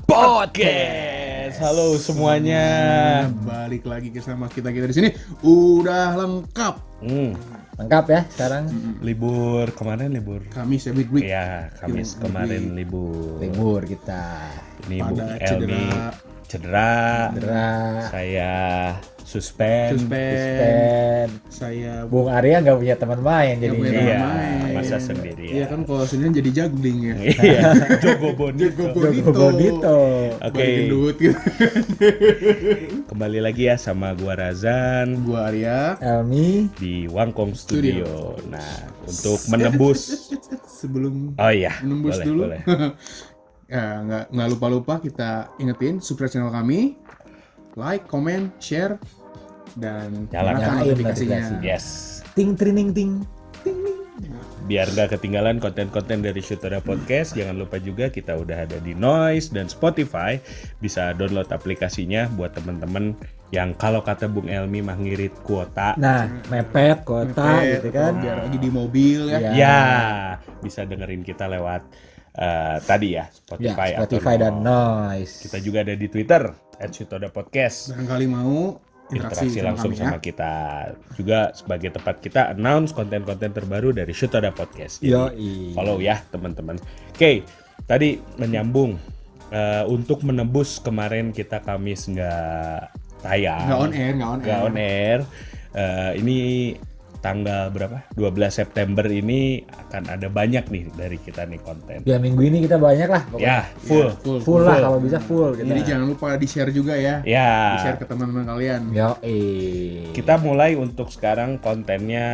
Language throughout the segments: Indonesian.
Podcast. Halo semuanya. Balik lagi sama kita di sini. Udah lengkap. Lengkap ya sekarang. Libur kemarin libur. Kamis ya week. Ya, Kamis kemarin libur. Libur kita. Ini Bu Pada Elmi cedera. Saya suspend. Saya Bung Arya nggak punya teman main jadi. Iya, main. masa sendiri Iya ya. kan kalau sendirian jadi juggling ya. Iya, Jogo Bonito. Bonito. Oke, Balikin duit gitu. kembali lagi ya sama gua Razan Gua Arya. Elmi. di Wangkong Studio. Nah, untuk menembus Sebelum Oh iya, menembus boleh, dulu. boleh. Ya, nggak lupa kita ingetin subscribe channel kami, like, comment, share, dan Nyalakan notifikasinya. Yes. Ting trining ting. Biar gak ketinggalan konten-konten dari Syutoda Podcast, jangan lupa juga kita udah ada di Noise dan Spotify. Bisa download aplikasinya buat temen-temen yang kalau kata Bung Elmi mah ngirit kuota. Nah, mepet kota Mepet, gitu kan. biar lagi di mobil ya. Iya. Ya, bisa dengerin kita lewat tadi ya Spotify, Ya, Spotify atau dan Noise. Kita juga ada di Twitter @Syutoda Podcast. Barangkali mau Interaksi langsung kami sama kita. Juga sebagai tempat kita announce konten-konten terbaru dari Syutoda Podcast. Jadi Yoi. follow ya teman-teman. Oke, tadi menyambung untuk menebus kemarin kita Kamis nggak tayang. Nggak on air. Ini tanggal berapa? 12 September ini akan ada banyak nih dari kita nih konten. Ya minggu ini kita banyak lah pokoknya. Ya, full. Full lah kalau bisa full kita. Jadi jangan lupa di-share juga ya. Ya. Di-share ke teman-teman kalian. Kita mulai untuk sekarang kontennya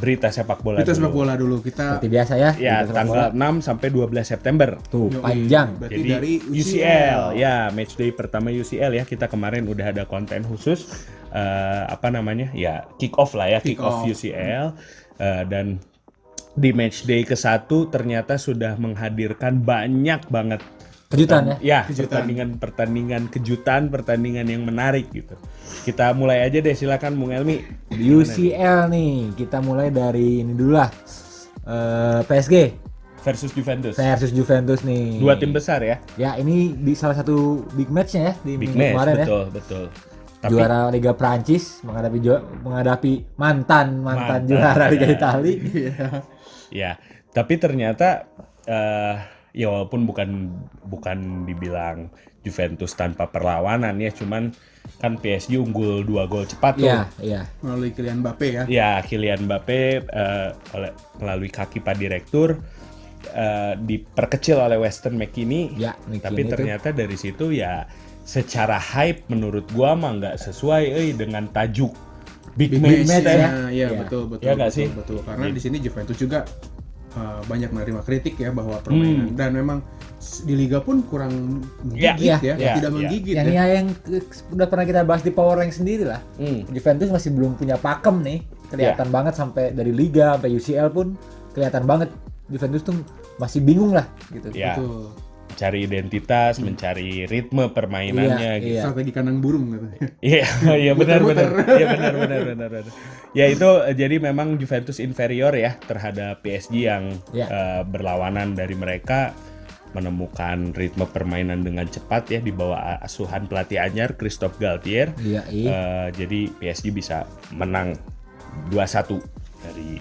berita sepak bola Kita sepak dulu. bola dulu. Kita Seperti biasa ya. Ya, kita sepak tanggal bola. 6 sampai 12 September. Tuh Yoi. panjang. Berarti Jadi dari UCL ya, match day pertama UCL ya. Kita kemarin udah ada konten khusus kick off lah ya, kick off Kick-off. UCL. Dan di match day ke-1 ternyata sudah menghadirkan banyak banget Kejutan ya. ya, Kejutan. pertandingan yang menarik gitu. Kita mulai aja deh, silakan Bung Elmi. Di UCL nih, kita mulai dari ini dulu lah. PSG Versus Juventus. versus Juventus nih. Dua tim besar ya. Ya ini di salah satu big match-nya ya di Big minggu match, kemarin ya. betul. Tapi Juara Liga Prancis menghadapi mantan juara Liga Italia. ya, tapi ternyata ya walaupun bukan dibilang Juventus tanpa perlawanan ya, cuman kan PSG unggul 2 gol cepat tuh. Iya. melalui Kylian Mbappe ya. Ya, Kylian Mbappe melalui kaki Pak Direktur diperkecil oleh Weston McKennie. Ya, Tapi McKennie itu. ternyata dari situ ya secara hype menurut gua mah nggak sesuai dengan tajuk big match match ya. ya. Iya, Iya. betul. Iya nggak sih? Betul. Karena di sini Juventus juga banyak menerima kritik ya bahwa permainan dan memang di liga pun kurang menggigit Iya. tidak menggigit Yang ya. yang udah pernah kita bahas di Power Rank sendiri lah. Juventus masih belum punya pakem nih. Kelihatan banget sampai dari Liga sampai UCL pun kelihatan banget Juventus tuh masih bingung lah gitu. Ya, Betul. mencari identitas, mencari ritme permainannya Iya, gitu. iya. Strategi kandang burung katanya. Iya benar. Muter-muter. Iya benar. Ya itu jadi memang Juventus inferior ya terhadap PSG yang berlawanan dari mereka, menemukan ritme permainan dengan cepat ya di bawah asuhan pelatih anyar Christophe Galtier. Iya. Jadi PSG bisa menang 2-1 dari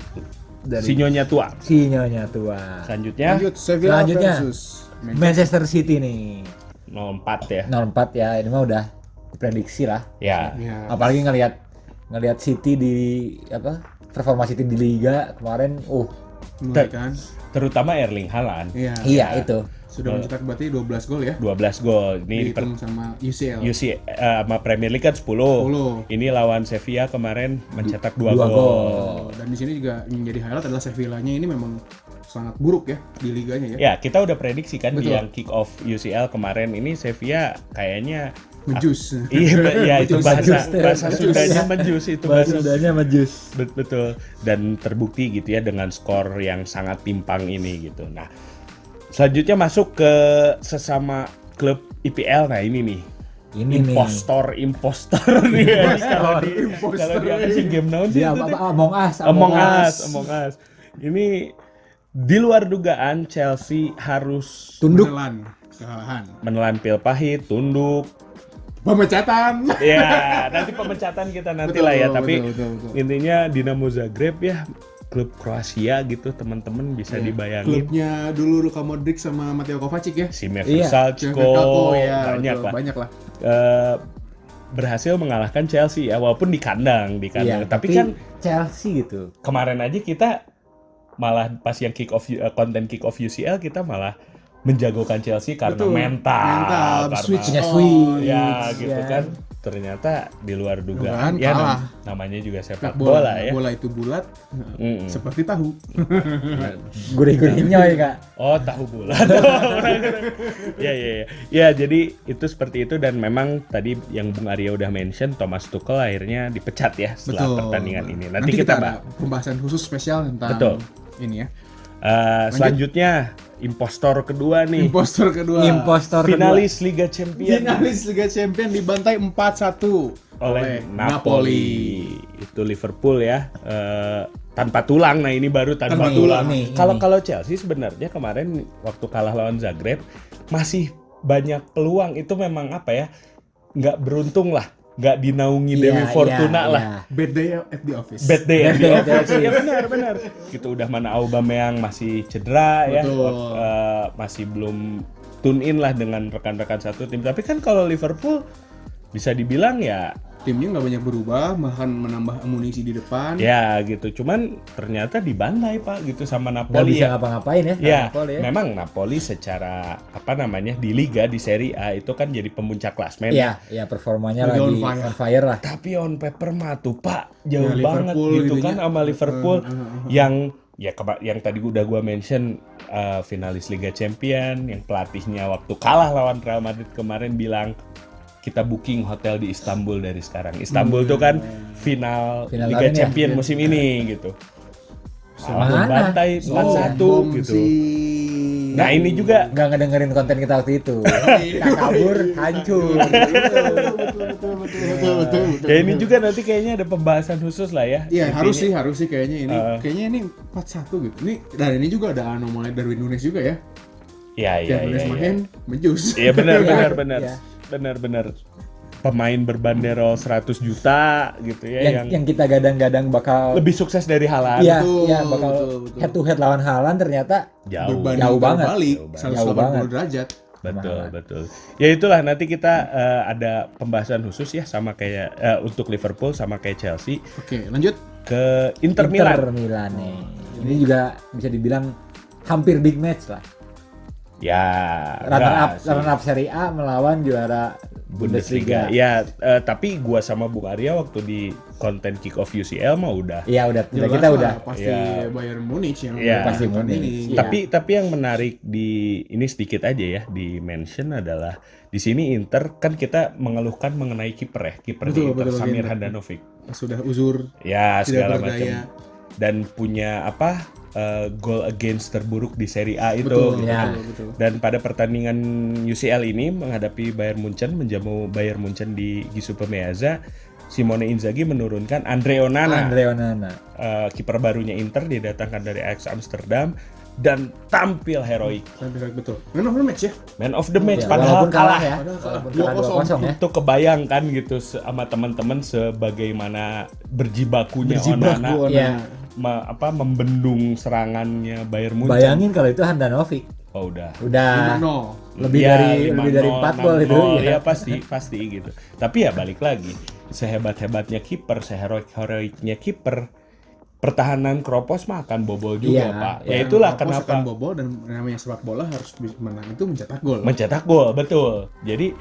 Dari- Sinyonya tua. Sinyonya tua. Selanjutnya Lanjut Sevilla Selanjutnya. versus Manchester City nih. 0-4 ya. 0-4 ya, ini mah udah diprediksi lah. Ya. Ya. Apalagi ngelihat City di performa City di Liga kemarin, Mulai kan. Terutama Erling Haaland. Iya. iya itu. Sudah mencetak berarti 12 gol ya. 12 gol. Ini Dihitung sama UCL. sama Premier League kan 10. 10. Ini lawan Sevilla kemarin mencetak 2 Dua gol. gol. Dan di sini juga yang menjadi highlight adalah Sevilla-nya ini memang sangat buruk ya di liganya ya. Ya, kita udah prediksi kan di Betul. yang kick off UCL kemarin ini Sevilla kayaknya Menjus. iya itu bahasa Menjus. Sundanya menjus itu Bahasa Sundanya majus. betul, dan terbukti gitu ya dengan skor yang sangat timpang ini gitu. Nah, selanjutnya masuk ke sesama klub IPL. Nah, ini nih. Ini impostor nih kalau di apa sih game naon sih Dia itu teh? Among Us. Among Us. Ini Di luar dugaan Chelsea harus Tunduk. Menelan kekalahan. menelan pil pahit, tunduk. Pemecatan. Ya, nanti pemecatan kita nanti lah ya. Tapi betul. intinya Dinamo Zagreb ya, klub Kroasia gitu teman-teman bisa dibayangin. Klubnya dulu Luka Modric sama Mateo Kovacic ya. Sime Iya. Vrsaljko, ya, banyak betul, lah. banyak lah. Berhasil mengalahkan Chelsea ya, walaupun di kandang. Iya, Tapi kan Chelsea gitu. kemarin aja kita malah pas yang konten kick off UCL kita malah menjagokan Chelsea karena Betul. mental, karena switch Punya on. switch. ya gitu ya. kan. Ternyata di luar Dugaan dugaan ya kalah. namanya juga sepak Bola, bola ya. bola itu bulat Mm-mm. seperti tahu. Gurih-gurih nyoy Kak. Oh, tahu bulat. Ya, jadi itu seperti itu dan memang tadi yang Bung Arya udah mention Thomas Tuchel akhirnya dipecat ya setelah pertandingan ini. Nanti kita ada pembahasan khusus spesial tentang Betul. ini ya. Selanjutnya impostor kedua nih. Impostor kedua. Finalis Liga Champions Finalis Liga Champions dibantai 4-1 oleh Napoli. Itu Liverpool ya. Tanpa tulang. Nah, ini baru tanpa Ini, tulang. ini. Kalau Chelsea sebenarnya kemarin waktu kalah lawan Zagreb masih banyak peluang. Itu memang apa ya? Nggak beruntung lah. Nggak dinaungi Dewi Fortuna lah. Bad day at the office. Bad day at the Bad day at the office. office. Ya benar. Gitu udah mana Aubameyang masih cedera ya. Betul. Masih belum tune in lah dengan rekan-rekan satu tim. Tapi kan kalau Liverpool bisa dibilang ya Timnya nggak banyak berubah, bahkan menambah amunisi di depan. ya gitu. Cuman ternyata dibantai Pak gitu sama Nggak Napoli bisa ya. ngapa-ngapain ya. Ya, Napoli ya. memang Napoli secara di liga di Serie A itu kan jadi pemuncak klasmen. Iya, performanya Lagi lagi on fire lah. Tapi on paper mah tuh Pak jauh Ya, banget Liverpool gitu gitunya. kan sama Liverpool yang tadi udah gua mention finalis Liga Champion yang pelatihnya waktu kalah lawan Real Madrid kemarin bilang kita booking hotel di Istanbul dari sekarang. Istanbul tuh kan final Final Liga tahun ya. Champion musim ini gitu. Mana? Bantai 4-1 Bom gitu. si- Nah, ini juga Nggak ngedengerin konten kita waktu itu. Kita kabur, hancur. betul. ya ini juga nanti kayaknya ada pembahasan khusus lah ya. Iya, Intinya- harus sih kayaknya ini. Kayaknya ini 4-1 gitu. Ini dan ini juga ada anomali Darwin Nunes juga ya. Iya. Yang Nunes main menjus. Iya benar. Iya. Benar. Pemain berbanderol 100 juta gitu ya yang kita gadang-gadang bakal lebih sukses dari Haaland. Iya, Betul, iya bakal betul. head to head lawan Haaland ternyata Jauh. Berbanding Jauh banget. terbalik, Jauh banget. 180 derajat. Betul. Ya itulah nanti kita ada pembahasan khusus ya sama kayak untuk Liverpool sama kayak Chelsea Oke, lanjut. ke Inter Milan. Milan nih. Ini juga bisa dibilang hampir big match lah. Ya, Runner up Serie A melawan juara Bundesliga. Ya, tapi gua sama Bung Arya waktu di konten kick off UCL mah udah. Iya udah, Jelas kita lah, udah. pasti Ya. Bayern Munich yang Ya. Pasti melakukan Munich. ini. Iya. Tapi yang menarik di ini sedikit aja ya di mention adalah di sini Inter kan kita mengeluhkan mengenai kiper ya, kiper di Betul, Inter betul, Samir Inter. Handanovic. Sudah uzur, Ya, tidak segala berdaya. macam. Dan punya goal against terburuk di Serie A itu. Betul, gitu. Ya. betul. Dan pada pertandingan UCL ini menghadapi Bayern Munchen, menjamu Bayern Munchen di Giuseppe Meazza, Simone Inzaghi menurunkan Andre Onana, kiper barunya Inter didatangkan dari Ajax Amsterdam dan tampil heroik. Betul. Man of the match ya. Man of the match Ya, padahal walaupun kalah ya. Padahal kalah. Walaupun kalah 2-0 ya. Itu kebayangkan gitu sama teman-teman sebagaimana berjibakunya Onana Iya. membendung serangannya Bayern Munchen. Bayangin kalau itu Handanovic. Oh udah. Udah 5-0. lebih Ya, dari 4 gol itu. 6-0, Ya. ya pasti gitu. Tapi ya balik lagi, sehebat-hebatnya kiper, seheroik-heroiknya kiper, pertahanan Kropos mah akan bobol juga, Iya, Pak. iya. Ya itulah Kropos akan kenapa bobol dan namanya sepak bola harus menang itu mencetak gol. mencetak gol, betul. Jadi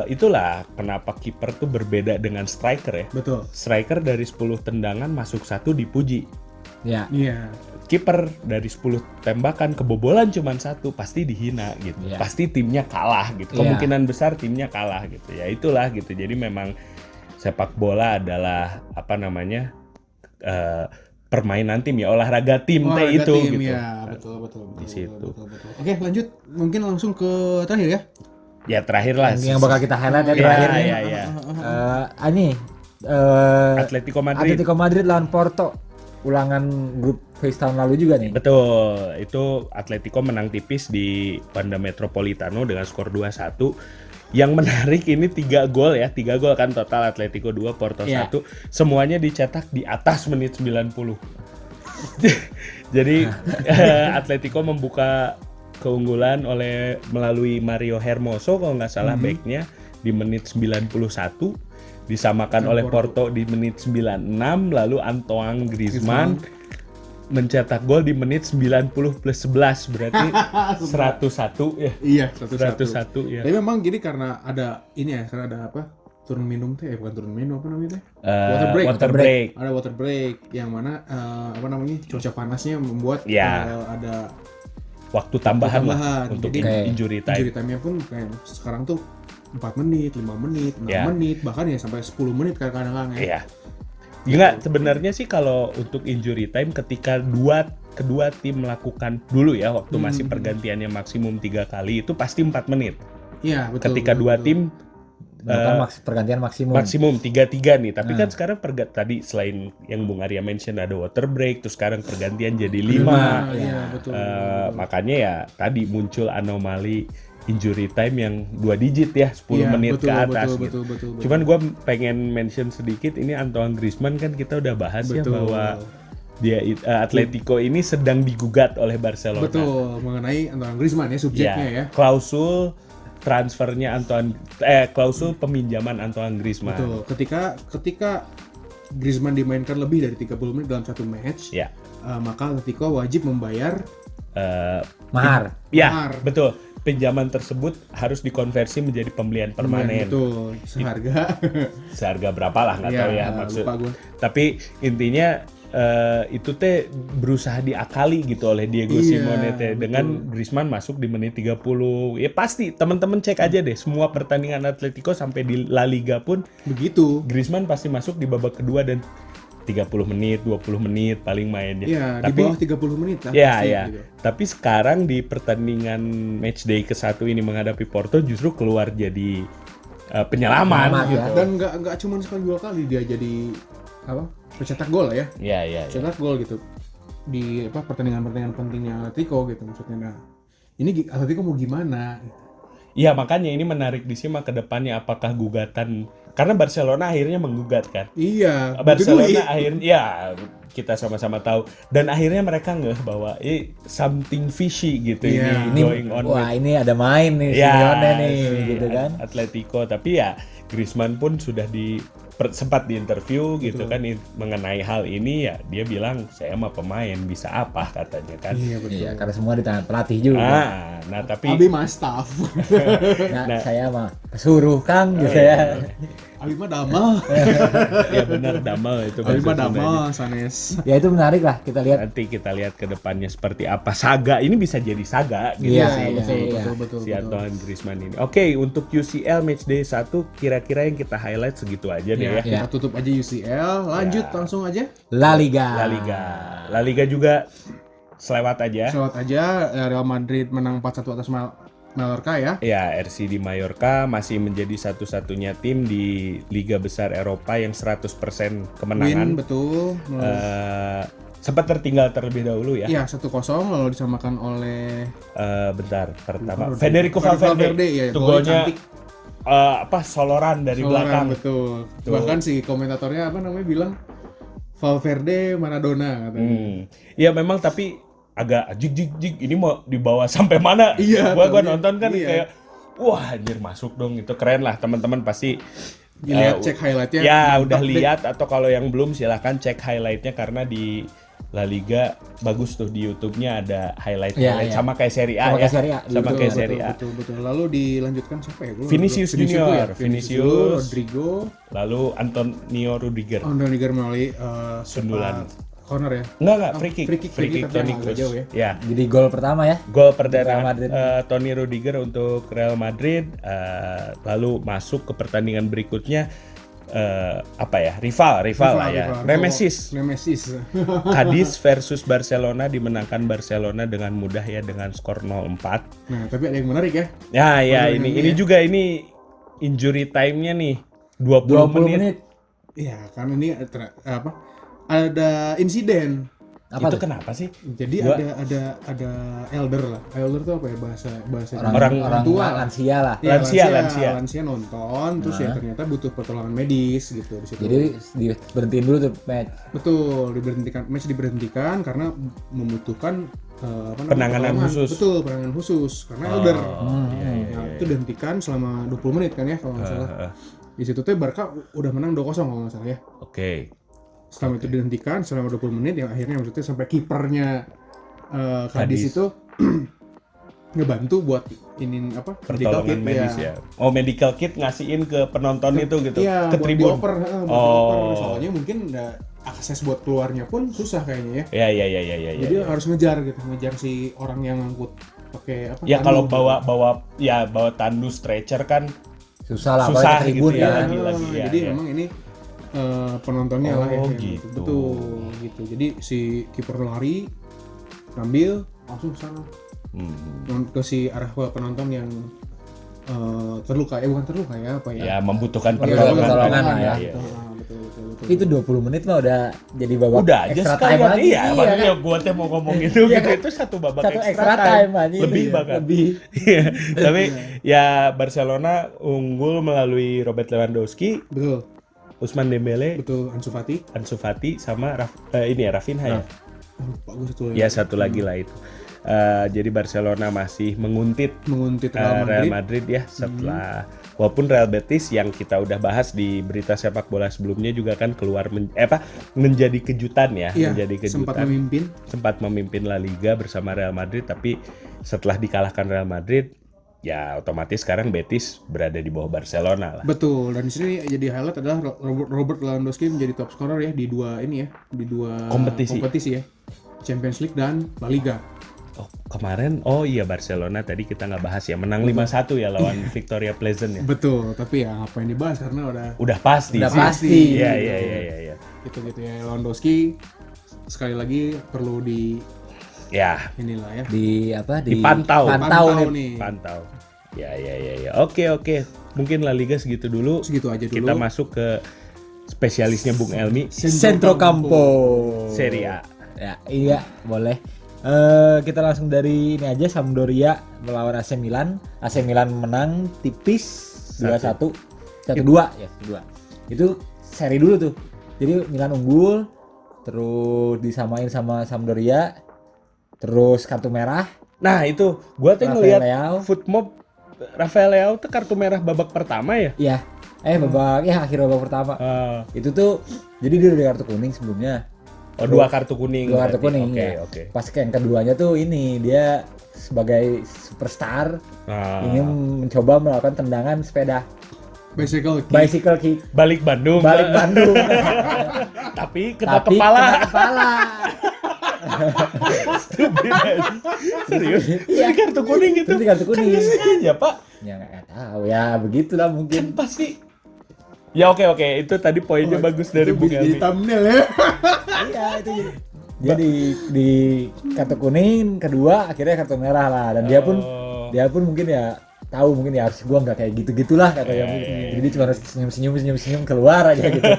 itulah kenapa kiper tuh berbeda dengan striker ya. Betul. Striker dari 10 tendangan masuk 1 dipuji. Ya. Iya. Kiper dari 10 tembakan kebobolan cuma 1 pasti dihina gitu. Iya. Pasti timnya kalah gitu. Iya. Kemungkinan besar timnya kalah gitu. Ya itulah gitu. Jadi memang sepak bola adalah permainan tim ya, olahraga tim Olahraga itu tim, gitu. ya, betul. Di situ. Betul. Oke, lanjut. Mungkin langsung ke terakhir ya. Ya terakhir lah. Yang bakal kita highlight ya Iya, terakhir nih. iya. Ini Atletico Madrid. Atletico Madrid lawan Porto. ulangan grup phase tahun lalu juga nih. Betul, itu Atletico menang tipis di Wanda Metropolitano dengan skor 2-1. Yang menarik ini 3 gol kan total, Atletico 2, Porto 1. Semuanya dicetak di atas menit 90. Jadi Atletico membuka keunggulan melalui Mario Hermoso kalau nggak salah backnya di menit 91. Disamakan oleh Porto di menit 96, lalu Antoine Griezmann mencetak gol di menit 90 plus 11, berarti 101 ya. Iya, 101 ya. Tapi memang gini karena ada turun minum teh, bukan turun minum, apa namanya teh? Water break. Ada water break yang mana cuaca panasnya membuat ada waktu tambahan lah untuk injury time. Injury time-nya pun kayak sekarang tuh 4 menit, 5 menit, 6 menit, bahkan ya sampai 10 menit kadang-kadang ya. Iya. Enggak, sebenarnya sih kalau untuk injury time ketika kedua tim melakukan dulu ya waktu masih pergantiannya maksimum 3 kali itu pasti 4 menit. Iya, betul. Ketika dua tim pergantian maksimum 3-3 nih, tapi kan sekarang tadi selain yang Bung Arya mention ada water break, terus sekarang pergantian jadi 5. Iya, betul. Makanya ya tadi muncul anomali injury time yang 2 digit ya, 10 menit ke atas gitu. Betul. Cuman gue pengen mention sedikit ini Antoine Griezmann, kan kita udah bahas ya bahwa dia Atletico ini sedang digugat oleh Barcelona. Betul, mengenai Antoine Griezmann ya subjeknya ya. Klausul transfernya klausul peminjaman Antoine Griezmann. Betul. Ketika Griezmann dimainkan lebih dari 30 menit dalam satu match, maka Atletico wajib membayar mahar. Ya, betul. Pinjaman tersebut harus dikonversi menjadi pembelian permanen. Betul. Seharga berapa lah nggak tahu ya maksud. Tapi intinya itu teh berusaha diakali gitu oleh Diego Simeone teh dengan Griezmann masuk di menit 30. Ya pasti teman-teman cek aja deh semua pertandingan Atletico sampai di La Liga pun begitu. Griezmann pasti masuk di babak kedua dan 30 menit, 20 menit paling mainnya. Iya, di bawah 30 menit lah. Iya. Gitu. Tapi sekarang di pertandingan matchday ke-1 ini menghadapi Porto justru keluar jadi penyelaman gitu. Dan nggak cuma sekali 2 kali dia jadi pencetak gol ya. Iya. Pencetak gol gitu. Di pertandingan-pertandingan pentingnya Atletico gitu maksudnya. Nah, ini Atletico mau gimana? Iya, makanya ini menarik disimak ke depannya apakah gugatan, karena Barcelona akhirnya menggugat kan. Iya. Barcelona akhirnya kita sama-sama tahu dan akhirnya mereka ngeh bahwa something fishy gitu ini going on. Wah, ini ada main nih Simeone nih gitu kan. Atletico, tapi ya Griezmann pun sudah sempat diinterview gitu kan mengenai hal ini, ya dia bilang saya mah pemain bisa apa katanya kan. Iya, betul. Iya, karena semua di tangan pelatih juga. Nah tapi Abi mah staff. Saya mah kesuruh Kang gitu ya. Abi mah damal. Ya benar damal itu. Abi mah damal sanes. Ya itu menarik lah kita lihat. Nanti kita lihat ke depannya seperti apa saga ini, bisa jadi saga gitu Betul. si Antoine Griezmann ini. Oke, untuk UCL matchday 1 kira-kira yang kita highlight segitu aja deh ya. Kita tutup aja UCL, lanjut langsung aja La Liga. La Liga juga selewat aja. Real Madrid menang 4-1 atas Mallorca ya. Ya, RCD Mallorca masih menjadi satu-satunya tim di Liga Besar Eropa yang 100% kemenangan. Win, betul. Sempat tertinggal terlebih dahulu ya. Iya, 1-0 lalu disamakan oleh pertama Federico Valverde. Ya, itu golnya soloran dari belakang. Betul. Bahkan si komentatornya bilang Valverde Maradona katanya. Iya memang, tapi agak jig ini mau dibawa sampai mana? Iya. Gua nonton kan kayak wah anjir masuk dong, itu keren lah, teman-teman pasti lihat cek highlightnya. Ya udah lihat, atau kalau yang belum silahkan cek highlightnya karena di La Liga bagus tuh di YouTube-nya ada highlight sama kayak Serie A sama kayak Serie A. Betul. Lalu dilanjutkan siapa ya? Vinicius Junior, Rodrigo, lalu Antonio Rudiger melalui sundulan corner ya? Enggak, free kick Toni Kroos. Ya. Jadi gol pertama ya? Gol perdana Toni Rudiger untuk Real Madrid. Lalu masuk ke pertandingan berikutnya rival ya. Nemesis. Cadiz versus Barcelona, dimenangkan Barcelona dengan mudah ya dengan skor 0-4. Nah, tapi ada yang menarik ya. Ini juga injury time-nya nih 20 menit. Iya, kan ini ada insiden. Apa itu tuh? kenapa sih? Jadi Gua- ada elder lah. Elder tuh apa ya bahasa Orang tua. lansia lah. Iya, Lansia. nonton terus ya ternyata butuh pertolongan medis gitu di situ. Jadi diberhentiin dulu tuh match. Betul, match diberhentikan karena membutuhkan Penanganan pertolongan. khusus. Betul, penanganan khusus karena elder. Iya, iya, Nah, itu dihentikan selama 20 menit kan ya kalau nggak salah. Di situ tuh Barca udah menang 2-0 kalau nggak salah ya. Oke. Setelah itu dihentikan selama 20 menit yang akhirnya maksudnya sampai kipernya Cadiz itu ngebantu buat ini medical Pertolongan kit, medis ya. Oh, medical kit ngasihin ke penonton itu gitu, Iya, ke buat tribun. dioper, soalnya mungkin akses buat keluarnya pun susah kayaknya ya. Ya. Jadi harus ngejar si orang yang ngangkut pakai apa? Ya tandu kalau gitu. bawa tandu stretcher kan Susah lah, Susah apalagi ke tribun gitu ya. kan. Lagi, ya, Jadi ya. memang ini penontonnya lah ya. Oh, yang gitu. Betul gitu. Jadi si kiper lari ngambil langsung sana ke si arah penonton yang terluka, bukan terluka ya apa ya? ya membutuhkan Pertolongan pertolongan lah ya. Iya. Betul. Itu 20 menit mah udah jadi babak Udah aja extra time sekalian lagi. iya, makanya gua teh mau ngomong itu Iya gitu. kan? Itu satu babak Satu extra time aja. Lebih Iya, bahkan. Lebih. Iya. Tapi ya Barcelona unggul melalui Robert Lewandowski, Betul. Ousmane Dembele, Betul, Ansu Fati. sama Rafinha ya. Bagus itu Ya satu lagi lah itu. Jadi Barcelona masih menguntit Real Real Madrid. Madrid ya setelah walaupun Real Betis yang kita udah bahas di berita sepak bola sebelumnya juga kan keluar menjadi kejutan ya, Iya, menjadi kejutan. Sempat memimpin La Liga bersama Real Madrid, tapi setelah dikalahkan Real Madrid ya otomatis sekarang Betis berada di bawah Barcelona lah. Betul, dan di sini jadi highlight adalah Robert Lewandowski menjadi top scorer ya di dua kompetisi ya. Champions League dan La Liga. Oh, kemarin iya Barcelona tadi kita nggak bahas ya, menang 5-1 ya lawan Victoria Pleasant ya. Betul, tapi ya ngapain dibahas karena Udah pasti Udah sih. pasti. Iya. Gitu ya Lewandowski sekali lagi perlu Ya, inilah ya. Dipantau. Pantau nih. nih. Pantau. Ya. Oke. Mungkin La Liga segitu dulu. Segitu aja dulu. Kita masuk ke spesialisnya Bung Elmi, Centrocampo. Serie A. Ya, iya, boleh. Kita langsung dari ini aja, Sampdoria melawan AC Milan. AC Milan menang tipis 2-1. 1-2 ya, 2. Itu seri dulu tuh. Jadi Milan unggul, terus disamain sama Sampdoria. Terus kartu merah. Nah, itu gua tuh Rafael ngeliat Leao. Footmob Rafael Leao tuh kartu merah babak pertama ya. Iya. Akhir babak pertama. Itu tuh jadi dia udah kartu kuning sebelumnya. Dua kartu kuning. Dua kartu kuning. Oke. Pas yang keduanya tuh ini dia sebagai superstar ingin mencoba melakukan tendangan sepeda. Bicycle kick. Balik Bandung. Tapi kena kepala. Serius? Iya. Ini kartu kuning gitu. Itu kartu kuning. Kan sengaja, Pak. Ya nggak tahu ya, begitulah mungkin. Kan pasti. Ya oke. Itu tadi poinnya bagus dari Bung Jadi Elmi. thumbnail ya. Iya, itu jadi di kartu kuning kedua akhirnya kartu merah lah, dan dia pun mungkin ya tahu mungkin ya harus gua nggak kayak gitu-gitulah katanya mungkin. Jadi cuma harus senyum-senyum keluar aja gitu.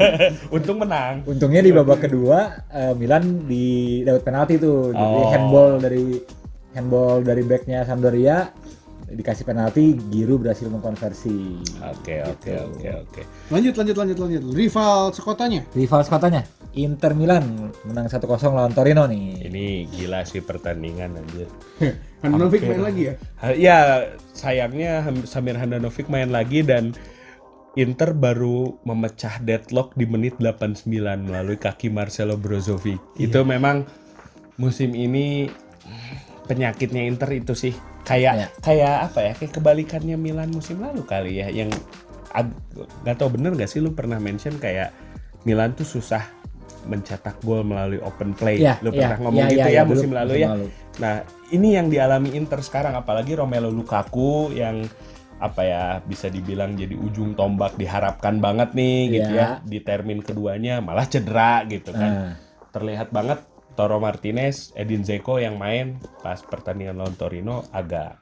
Untung menang. Untungnya di babak kedua Milan dapat penalti tuh. Jadi handball dari backnya Sampdoria dikasih penalti, Giroud berhasil mengkonversi. Oke. Lanjut. Rival sekotanya Inter Milan menang 1-0 lawan Torino nih. Ini gila sih pertandingan anjir. Handanovic main lagi ya? Ya sayangnya Samir Handanovic main lagi dan Inter baru memecah deadlock di menit 89 melalui kaki Marcelo Brozovic. Itu memang musim ini penyakitnya Inter itu sih. Kayak apa ya? Kayak kebalikannya Milan musim lalu kali ya, yang nggak tahu bener nggak sih lu pernah mention kayak Milan tuh susah mencetak gol melalui open play. Lu pernah ngomong gitu ya musim lalu ya. Nah, ini yang dialami Inter sekarang, apalagi Romelu Lukaku yang bisa dibilang jadi ujung tombak diharapkan banget nih gitu ya. Di termin keduanya malah cedera gitu kan. Terlihat banget Toro Martinez, Edin Dzeko yang main pas pertandingan lawan Torino agak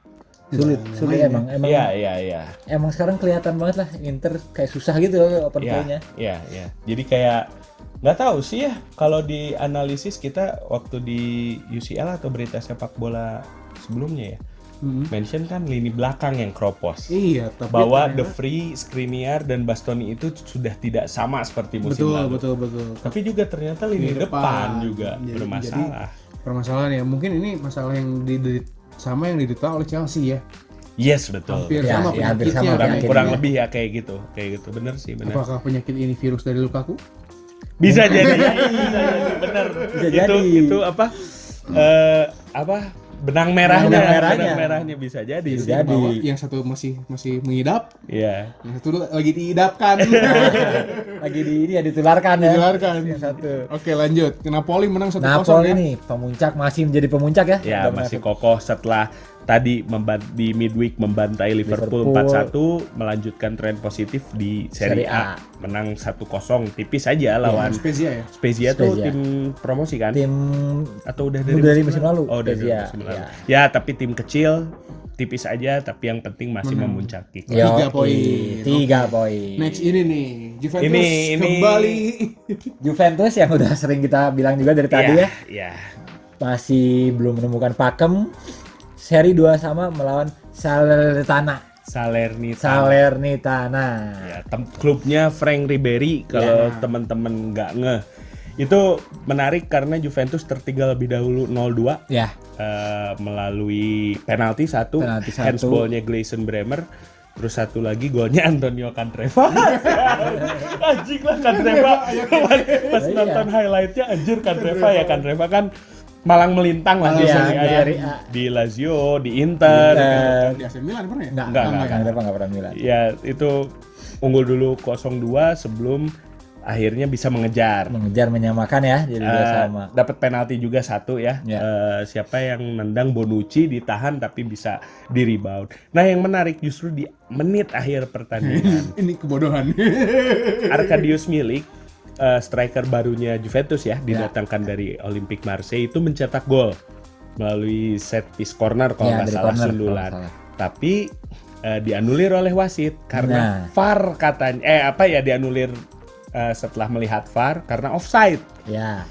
sulit emang. Iya. Emang sekarang kelihatan banget lah Inter kayak susah gitu loh open play-nya. Iya. Jadi kayak Nggak tahu sih ya, kalau di analisis kita waktu di UCL atau berita sepak bola sebelumnya ya, mention kan lini belakang yang kropos. Iya, tapi bahwa ternyata- De Vrij, Skriniar dan Bastoni itu sudah tidak sama seperti musim lalu. betul. Tapi juga ternyata lini Lini depan depan juga bermasalah. Permasalahan ya, mungkin ini masalah yang sama yang diderita oleh Chelsea ya. Yes, betul. Hampir Ya, sama ya, hampir penyakitnya. sama kurang, penyakitnya. kurang lebih ya kayak gitu. Bener sih, bener. Apakah penyakit ini virus dari Lukaku? Bisa jadi, bisa jadi, bener. Bisa itu jadi. itu apa? Benang merahnya, Benang merahnya. bisa jadi. Bisa sih. jadi. Bahwa yang satu masih mengidap, Iya. yang satu lagi diidapkan. Lagi ditularkan ya. Digelarkan. Yang satu. Oke, lanjut. Napoli menang 1-0 Napoli ya. nih pemuncak, masih menjadi pemuncak ya. Ya, Udah masih masuk. kokoh setelah tadi di midweek membantai Liverpool 4-1, melanjutkan tren positif di Serie A. Menang 1-0 tipis aja lawan Spezia ya. Spezia tuh Spezia. tim promosi kan? Tim Atau udah dari musim lalu. Oh, udah dari Spezia, musim lalu. iya. Ya, tapi tim kecil tipis aja, tapi yang penting masih memuncaki. Yo, 3 poin. 3 poin. Next ini nih, Juventus Ini- kembali. Juventus yang udah sering kita bilang juga dari tadi ya, Iya. masih belum menemukan pakem. Seri 2 sama melawan Salernitana. Salernitana. Ya, klubnya Frank Ribery kalau teman-teman nggak ngeh. Itu menarik karena Juventus tertinggal lebih dahulu 0-2 Ya, melalui penalti satu, Penalti satu. handsballnya Gleison Bremer, terus satu lagi golnya Antonio Candreva. Anjing lah Candreva. Pas Iya. nonton highlightnya anjir Candreva kan malang melintang lah di Iya, Serie A di ya. Serie A. Di Lazio, di Inter. Di AC Milan pernah ya? enggak Enggak. Candreva enggak pernah Milan. Ya itu unggul dulu 0-2 sebelum akhirnya bisa mengejar. Mengejar menyamakan ya, jadi 2 sama. Dapat penalti juga satu ya. Ya. Siapa yang nendang Bonucci ditahan tapi bisa di rebound. Nah yang menarik justru di menit akhir pertandingan Ini kebodohan. Arkadiusz Milik, striker barunya Juventus ya, didatangkan dari Olympique Marseille itu mencetak gol melalui set piece corner kalau Ya, nggak dari salah corner, sundulan. kalau nggak salah. Tapi dianulir oleh wasit karena Nah. VAR katanya dianulir setelah melihat VAR karena offside. Ya.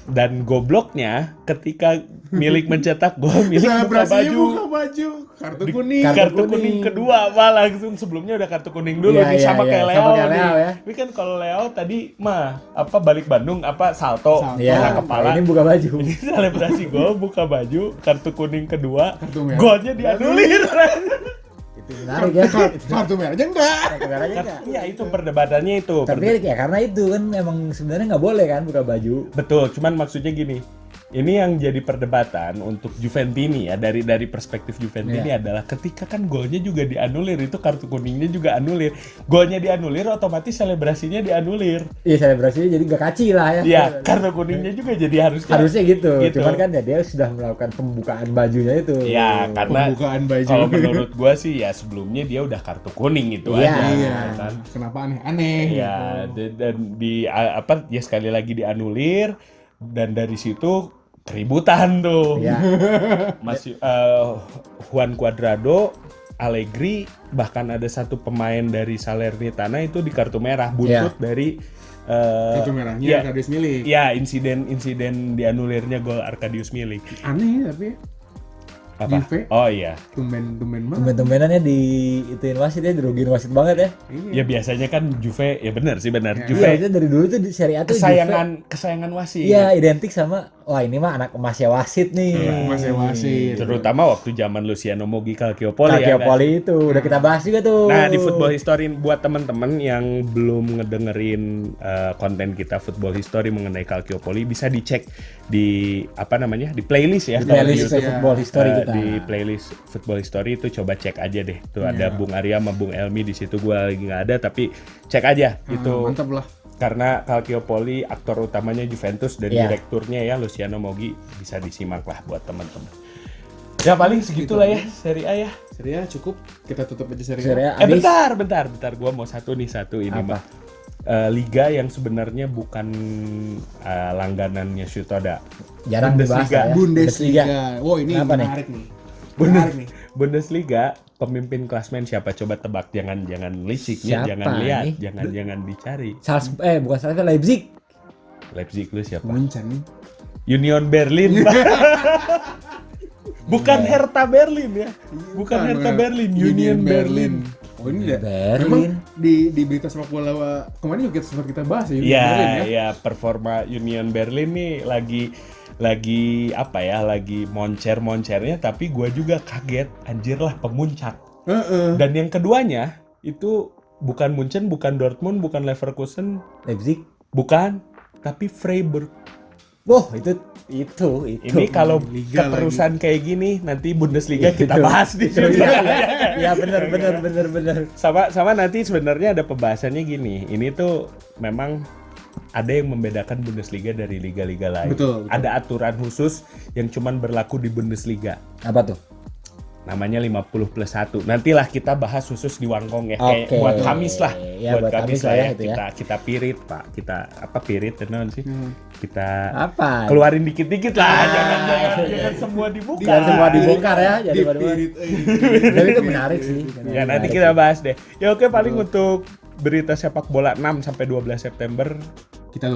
Dan gobloknya ketika Milik mencetak gol, Milik buka Selebrasinya baju. buka baju. Kartu kuning. Kartu kuning kedua langsung sebelumnya udah kartu kuning dulu Iya, nih iya, sama iya, kayak sama Leo kayak nih. Leo ya. Tapi kan kalau Leo tadi balik Bandung salto Ya, kepala. ini buka baju. Ini selebrasi gol, buka baju, kartu kuning kedua, Kartu merah. golnya dianulir. Itu menarik ya. Kartu merahnya enggak. Kegaranya enggak. Iya itu perdebatannya itu. Tapi ya karena itu kan emang sebenarnya nggak boleh kan buka baju. Betul, cuman maksudnya gini. Ini yang jadi perdebatan untuk Juventini ya dari perspektif Juventini adalah ketika kan golnya juga dianulir, itu kartu kuningnya juga anulir. Golnya dianulir otomatis selebrasinya dianulir. Iya, selebrasinya jadi nggak kaci lah ya. Iya, kartu kuningnya juga jadi Harusnya gitu. Gitu. Cuman kan ya dia sudah melakukan pembukaan bajunya itu. Ya, karena Pembukaan baju. kalau menurut gua sih ya sebelumnya dia udah kartu kuning itu Iya. aja. Iya. Kan? Kenapa aneh-aneh? Ya, dan di ya sekali lagi dianulir dan dari situ keributan tuh. Iya. Masih Juan Cuadrado, Allegri, bahkan ada satu pemain dari Salernitana itu di kartu merah buntut dari Kartu merahnya ya, Arkadiusz Milik. ya insiden dianulirnya gol Arkadiusz Milik. Aneh tapi Apa? Juve. Oh iya. tumben banget. Tumben-tumbenannya di ituin wasit ya, dirugiin wasit banget ya. Iya. Ya biasanya kan Juve ya benar sih benar. Ya. Juve Iya, itu dari dulu tuh di Serie A tuh kesayangan wasit. Iya, identik sama wah ini mah anak emasnya wasit nih. Masih wasit. Terutama waktu zaman Luciano Moggi Calciopoli ya. Calciopoli itu udah kita bahas juga tuh. Nah, di Football History buat teman-teman yang belum ngedengerin konten kita Football History mengenai Calciopoli bisa dicek di di playlist ya. Di kalau playlist YouTube. Football History kita. Di playlist Football History itu coba cek aja deh. Tuh ada Bung Arya sama Bung Elmi di situ, gua lagi nggak ada tapi cek aja itu. Mantap lah. Karena Calciopoli aktor utamanya Juventus dan Iya. direkturnya ya Luciano Moggi, bisa disimak lah buat teman-teman. Ya paling segitulah ya Serie A ya. Serie A cukup. Kita tutup aja Serie A. Serie A habis. Bentar. Gua mau satu ini Apa? mah. Liga yang sebenarnya bukan langganannya Shutoda. Jarang dibahas Bundesliga. ya. Bundesliga. Wow, ini Kenapa nih? menarik nih. Menarik nih. Bundesliga pemimpin klasmen siapa? Coba tebak, jangan licik ya, Siapa jangan lihat, nih? jangan dicari. Bukan Salzburg, Leipzig. Leipzig lu siapa? Munchen. Union Berlin. Bukan Hertha Berlin ya. Bukan Hertha Berlin, Union Berlin. Oh ini ya. Berlin. Memang di berita sepak bola kemarin juga sempat kita bahas ya. Union Iya, Berlin ya. ya performa Union Berlin nih lagi apa ya? Lagi moncer-moncernya, tapi gua juga kaget, anjir lah pemuncak. Dan yang keduanya itu bukan Munchen, bukan Dortmund, bukan Leverkusen, Leipzig. bukan, tapi Freiburg. Wah, itu. Ini kalau Liga keterusan kayak gini nanti Bundesliga Itu. kita bahas di sini. Iya benar. Sama nanti sebenarnya ada pembahasannya gini. Ini tuh memang ada yang membedakan Bundesliga dari liga-liga lain. Betul. Ada aturan khusus yang cuman berlaku di Bundesliga. Apa tuh? Namanya 50+1. Nantilah kita bahas khusus di Wangkong ya. Kayak Oke. buat Kamis lah. Ya, buat Kamis lah ya, itu ya. Kita pirit, Pak. Kita apa pirit tenan sih? Kita Apa? keluarin dikit-dikit lah. Jangan semua dibuka. Jangan semua dibongkar ya. Jadi Dipirit, Tapi itu menarik sih. Ya nanti kita bahas deh. Ya oke, paling untuk berita sepak bola 6 sampai 12 September kita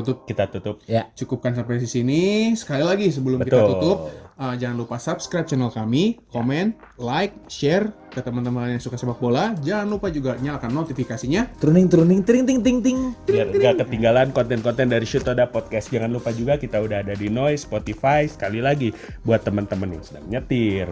tutup. Ya. Cukupkan sampai di sini. Sekali lagi sebelum kita Betul. tutup, jangan lupa subscribe channel kami, komen, like, share ke teman-teman yang suka sepak bola. Jangan lupa juga nyalakan notifikasinya. Turuning, ting. biar nggak ketinggalan konten-konten dari Shotoda Podcast. Jangan lupa juga kita udah ada di Noise, Spotify. Sekali lagi buat teman-teman yang sedang nyetir,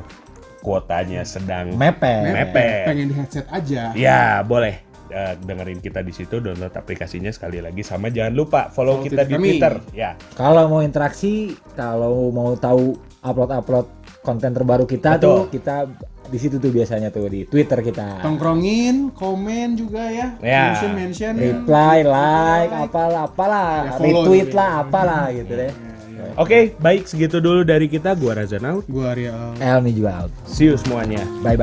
kuotanya sedang Mepet. Pengen di headset aja. ya boleh dengerin kita di situ, download aplikasinya sekali lagi, sama jangan lupa follow kita di kami. Twitter ya. Kalau mau interaksi, kalau mau tahu upload konten terbaru kita Betul. tuh, kita di situ tuh biasanya tuh di Twitter kita. Tongkrongin, komen juga ya. Ya. Mention. Reply, like, apalah, Ya, follow retweet juga. lah, apalah gitu deh. Oke, baik, segitu dulu dari kita. Gua Razanaut. Gua Arya. Elmi juga out. See you semuanya. Bye.